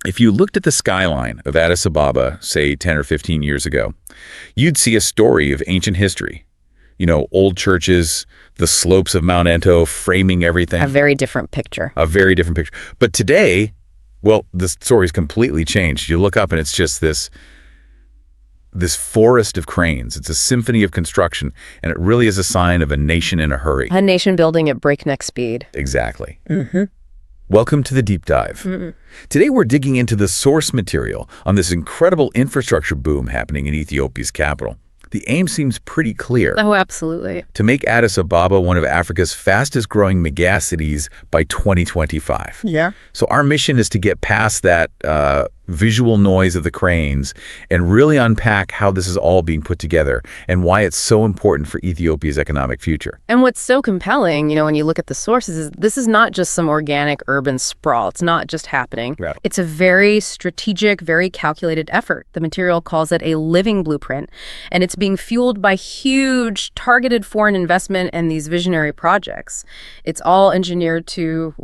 If you looked at the skyline of Addis Ababa, say 10 or 15 years ago, you'd see a story of ancient history. You know, old churches, the slopes of Mount Ento framing everything. A very different picture. A very different picture. But today, well, the story's completely changed. You look up and it's just this forest of cranes. It's a symphony of construction, and it really is a sign of a nation in a hurry. A nation building at breakneck speed. Exactly. Welcome to the deep dive. Today we're digging into the source material on this incredible infrastructure boom happening in Ethiopia's capital. The aim seems pretty clear. Oh, absolutely. To make Addis Ababa one of Africa's fastest growing megacities by 2025. Yeah. So our mission is to get past that visual noise of the cranes and really unpack how this is all being put together and why it's so important for Ethiopia's economic future. And what's so compelling, you know, when you look at the sources, is this is not just some organic urban sprawl. It's not just happening. Right. It's a very strategic, very calculated effort. The material calls it a living blueprint, and it's being fueled by huge targeted foreign investment and these visionary projects. It's all engineered to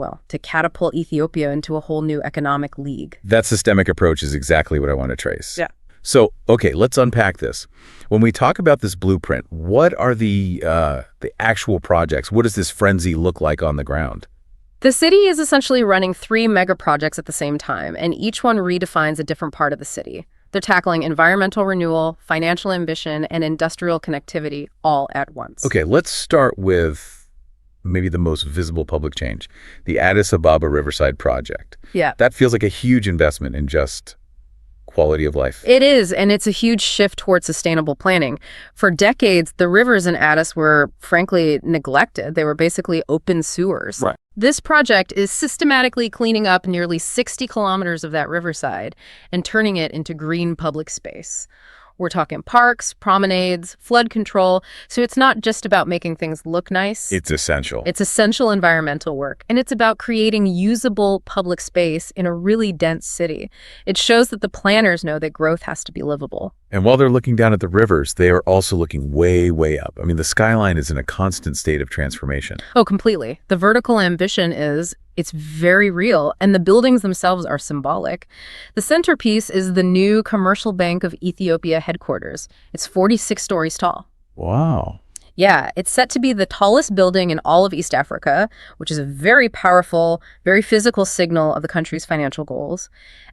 catapult Ethiopia into a whole new economic league. That systemic approach is exactly what I want to trace. Yeah. So, okay, let's unpack this. When we talk about this blueprint, what are the actual projects? What does this frenzy look like on the ground? The city is essentially running 3 mega projects at the same time, and each one redefines a different part of the city. They're tackling environmental renewal, financial ambition, and industrial connectivity all at once. Okay, let's start with maybe the most visible public change, the Addis Ababa Riverside Project. Yeah. That feels like a huge investment in just quality of life. It is, and it's a huge shift towards sustainable planning. For decades, the rivers in Addis were, frankly, neglected. They were basically open sewers. Right. This project is systematically cleaning up nearly 60 kilometers of that riverside and turning it into green public space. We're talking parks, promenades, flood control. So it's not just about making things look nice. It's essential. It's essential environmental work. And it's about creating usable public space in a really dense city. It shows that the planners know that growth has to be livable. And while they're looking down at the rivers, they are also looking way, way up. I mean, the skyline is in a constant state of transformation. Oh, completely. The vertical ambition it's very real, and the buildings themselves are symbolic. The centerpiece is the new Commercial Bank of Ethiopia headquarters. It's 46 stories tall. Wow. Yeah, it's set to be the tallest building in all of East Africa, which is a very powerful, very physical signal of the country's financial goals.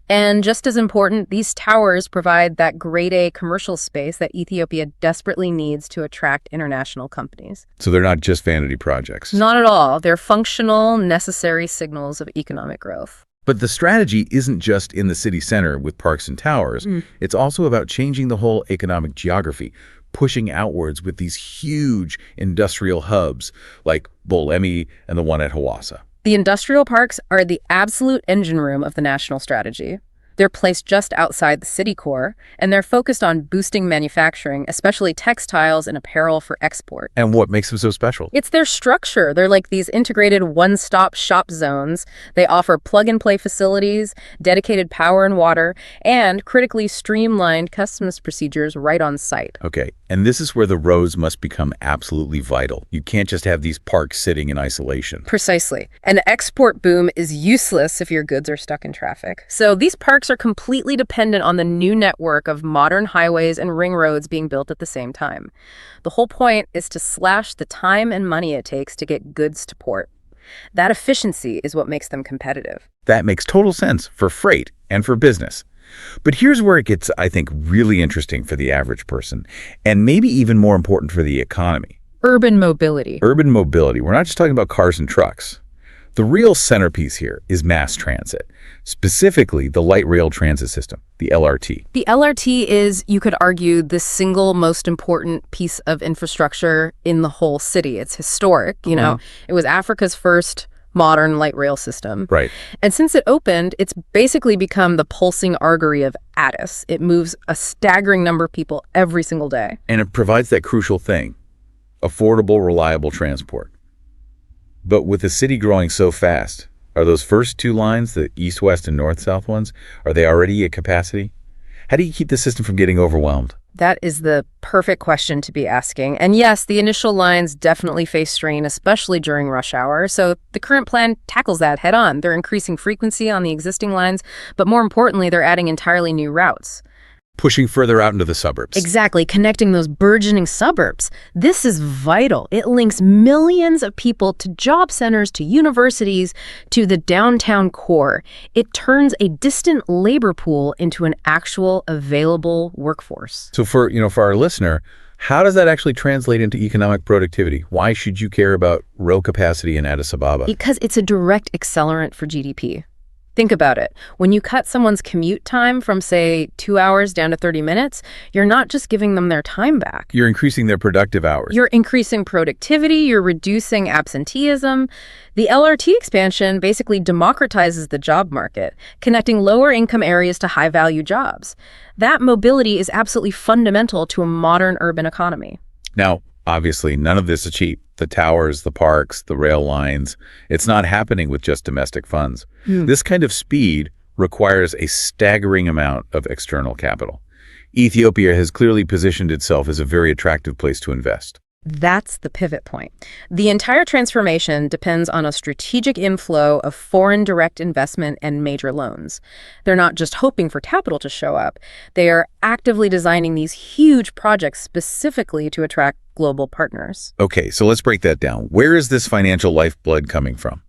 And just as important, these towers provide that grade A commercial space that Ethiopia desperately needs to attract international companies. So they're not just vanity projects. Not at all. They're functional, necessary signals of economic growth. But the strategy isn't just in the city center with parks and towers. It's also about changing the whole economic geography, pushing outwards with these huge industrial hubs like Bolemi and the one at Hawassa. The industrial parks are the absolute engine room of the national strategy. They're placed just outside the city core, and they're focused on boosting manufacturing, especially textiles and apparel for export. And what makes them so special? It's their structure. They're like these integrated one-stop shop zones. They offer plug-and-play facilities, dedicated power and water, and critically streamlined customs procedures right on site. Okay, and this is where the roads must become absolutely vital. You can't just have these parks sitting in isolation. Precisely. An export boom is useless if your goods are stuck in traffic. So these parks are completely dependent on the new network of modern highways and ring roads being built at the same time. The whole point is to slash the time and money it takes to get goods to port. That efficiency is what makes them competitive. That makes total sense for freight and for business. But here's where it gets, I think, really interesting for the average person, and maybe even more important for the economy. Urban mobility. Urban mobility. We're not just talking about cars and trucks. The real centerpiece here is mass transit, specifically the light rail transit system, the LRT. The LRT is, you could argue, the single most important piece of infrastructure in the whole city. It's historic, you know. It was Africa's first modern light rail system. Right. And since it opened, it's basically become the pulsing artery of Addis. It moves a staggering number of people every single day. And it provides that crucial thing, affordable, reliable transport. But with the city growing so fast, are those first 2 lines, the east-west and north-south ones, are they already at capacity? How do you keep the system from getting overwhelmed? That is the perfect question to be asking. And yes, the initial lines definitely face strain, especially during rush hour. So the current plan tackles that head on. They're increasing frequency on the existing lines, but more importantly, they're adding entirely new routes. Pushing further out into the suburbs. Exactly, connecting those burgeoning suburbs. This is vital. It links millions of people to job centers, to universities, to the downtown core. It turns a distant labor pool into an actual available workforce. So for our listener, how does that actually translate into economic productivity? Why should you care about rail capacity in Addis Ababa? Because it's a direct accelerant for GDP. Think about it. When you cut someone's commute time from, say, 2 hours down to 30 minutes, you're not just giving them their time back. You're increasing their productive hours. You're increasing productivity, you're reducing absenteeism. The LRT expansion basically democratizes the job market, connecting lower income areas to high-value jobs. That mobility is absolutely fundamental to a modern urban economy. Now, obviously, none of this is cheap. The towers, the parks, the rail lines. It's not happening with just domestic funds. This kind of speed requires a staggering amount of external capital. Ethiopia has clearly positioned itself as a very attractive place to invest. That's the pivot point. The entire transformation depends on a strategic inflow of foreign direct investment and major loans. They're not just hoping for capital to show up. They are actively designing these huge projects specifically to attract global partners. Okay, so let's break that down. Where is this financial lifeblood coming from?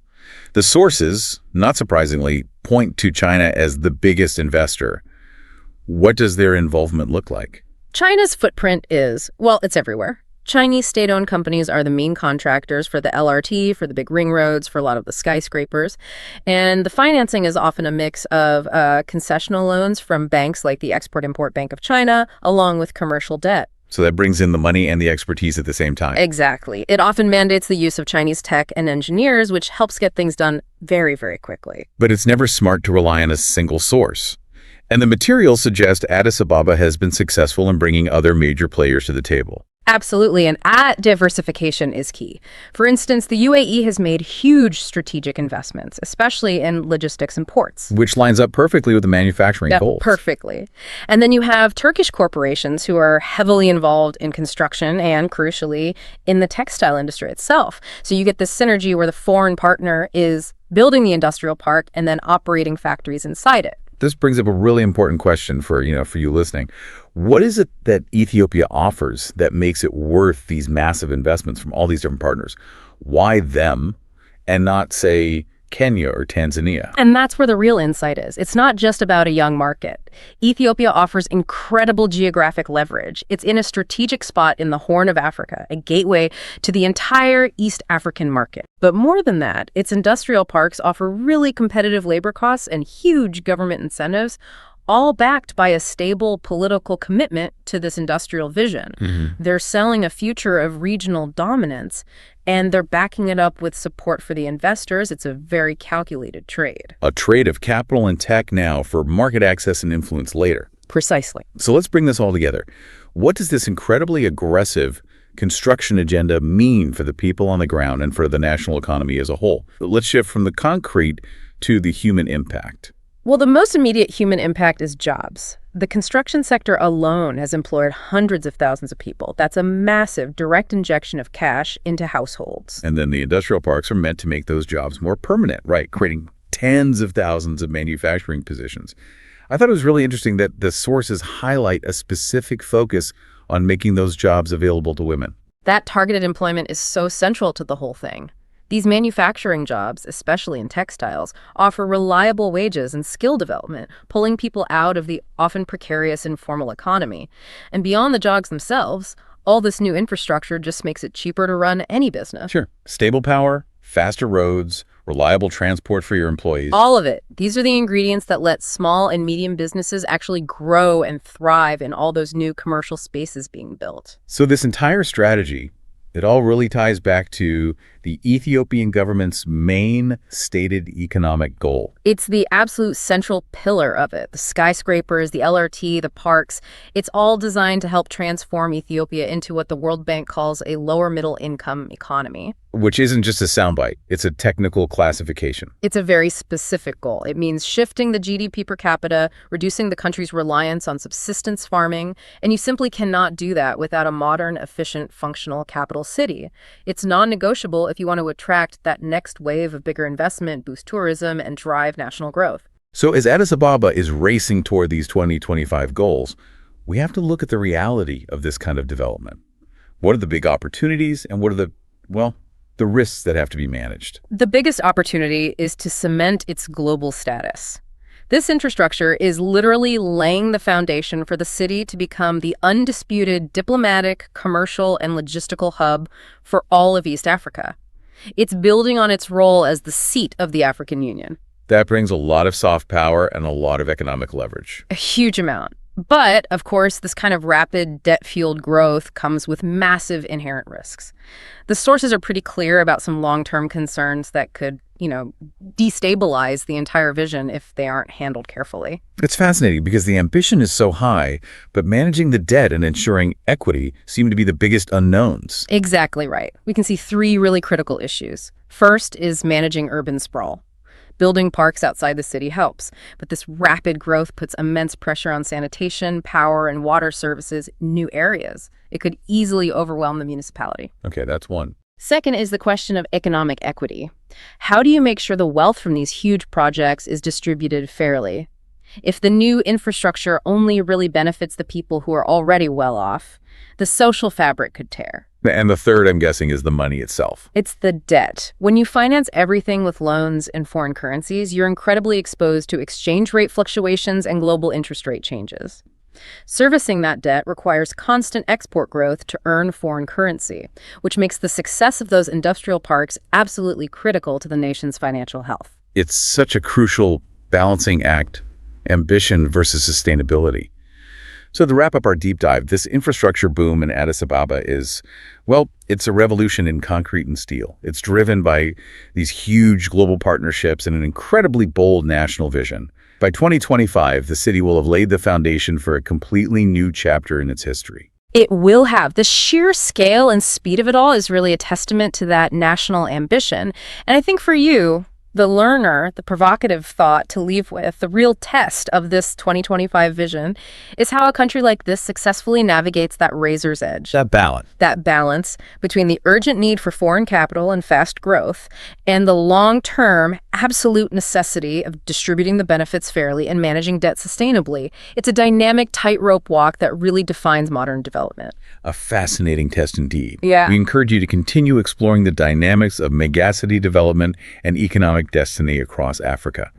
The sources, not surprisingly, point to China as the biggest investor. What does their involvement look like? China's footprint is, well, it's everywhere. Chinese state-owned companies are the main contractors for the LRT, for the big ring roads, for a lot of the skyscrapers. And the financing is often a mix of concessional loans from banks like the Export-Import Bank of China, along with commercial debt. So that brings in the money and the expertise at the same time. Exactly. It often mandates the use of Chinese tech and engineers, which helps get things done very, very quickly. But it's never smart to rely on a single source. And the materials suggest Addis Ababa has been successful in bringing other major players to the table. Absolutely, and that diversification is key. For instance, the UAE has made huge strategic investments, especially in logistics and ports. Which lines up perfectly with the manufacturing goals. Perfectly. And then you have Turkish corporations who are heavily involved in construction and, crucially, in the textile industry itself. So you get this synergy where the foreign partner is building the industrial park and then operating factories inside it. This brings up a really important question for you listening. What is it that Ethiopia offers that makes it worth these massive investments from all these different partners? Why them and not, say, Kenya or Tanzania? And that's where the real insight is. It's not just about a young market. Ethiopia offers incredible geographic leverage. It's in a strategic spot in the Horn of Africa, a gateway to the entire East African market. But more than that, its industrial parks offer really competitive labor costs and huge government incentives, all backed by a stable political commitment to this industrial vision. They're selling a future of regional dominance, and they're backing it up with support for the investors. It's a very calculated trade. A trade of capital and tech now for market access and influence later. Precisely. So let's bring this all together. What does this incredibly aggressive construction agenda mean for the people on the ground and for the national economy as a whole? Let's shift from the concrete to the human impact. Well, the most immediate human impact is jobs. The construction sector alone has employed hundreds of thousands of people. That's a massive direct injection of cash into households. And then the industrial parks are meant to make those jobs more permanent, right? Creating tens of thousands of manufacturing positions. I thought it was really interesting that the sources highlight a specific focus on making those jobs available to women. That targeted employment is so central to the whole thing. These manufacturing jobs, especially in textiles, offer reliable wages and skill development, pulling people out of the often precarious informal economy. And beyond the jobs themselves, all this new infrastructure just makes it cheaper to run any business. Sure. Stable power, faster roads, reliable transport for your employees. All of it. These are the ingredients that let small and medium businesses actually grow and thrive in all those new commercial spaces being built. So this entire strategy, it all really ties back to the Ethiopian government's main stated economic goal. It's the absolute central pillar of it. The skyscrapers, the LRT, the parks, it's all designed to help transform Ethiopia into what the World Bank calls a lower middle income economy. Which isn't just a soundbite, it's a technical classification. It's a very specific goal. It means shifting the GDP per capita, reducing the country's reliance on subsistence farming, and you simply cannot do that without a modern, efficient, functional capital city. It's non-negotiable if you want to attract that next wave of bigger investment, boost tourism, and drive national growth. So as Addis Ababa is racing toward these 2025 goals, we have to look at the reality of this kind of development. What are the big opportunities and what are the risks that have to be managed? The biggest opportunity is to cement its global status. This infrastructure is literally laying the foundation for the city to become the undisputed diplomatic, commercial, and logistical hub for all of East Africa. It's building on its role as the seat of the African Union. That brings a lot of soft power and a lot of economic leverage. A huge amount. But, of course, this kind of rapid debt-fueled growth comes with massive inherent risks. The sources are pretty clear about some long-term concerns that could, destabilize the entire vision if they aren't handled carefully. It's fascinating because the ambition is so high, but managing the debt and ensuring equity seem to be the biggest unknowns. Exactly right. We can see three really critical issues. First is managing urban sprawl. Building parks outside the city helps, but this rapid growth puts immense pressure on sanitation, power, and water services in new areas. It could easily overwhelm the municipality. Okay, that's one. Second is the question of economic equity. How do you make sure the wealth from these huge projects is distributed fairly? If the new infrastructure only really benefits the people who are already well off, the social fabric could tear. And the third, I'm guessing, is the money itself. It's the debt. When you finance everything with loans in foreign currencies, you're incredibly exposed to exchange rate fluctuations and global interest rate changes. Servicing that debt requires constant export growth to earn foreign currency, which makes the success of those industrial parks absolutely critical to the nation's financial health. It's such a crucial balancing act, ambition versus sustainability. So to wrap up our deep dive, this infrastructure boom in Addis Ababa is, it's a revolution in concrete and steel. It's driven by these huge global partnerships and an incredibly bold national vision. By 2025, the city will have laid the foundation for a completely new chapter in its history. It will have. The sheer scale and speed of it all is really a testament to that national ambition. And I think for you, the learner, the provocative thought to leave with, the real test of this 2025 vision is how a country like this successfully navigates that razor's edge. That balance. That balance between the urgent need for foreign capital and fast growth and the long-term absolute necessity of distributing the benefits fairly and managing debt sustainably. It's a dynamic tightrope walk that really defines modern development. A fascinating test indeed. Yeah. We encourage you to continue exploring the dynamics of megacity development and economic destiny across Africa.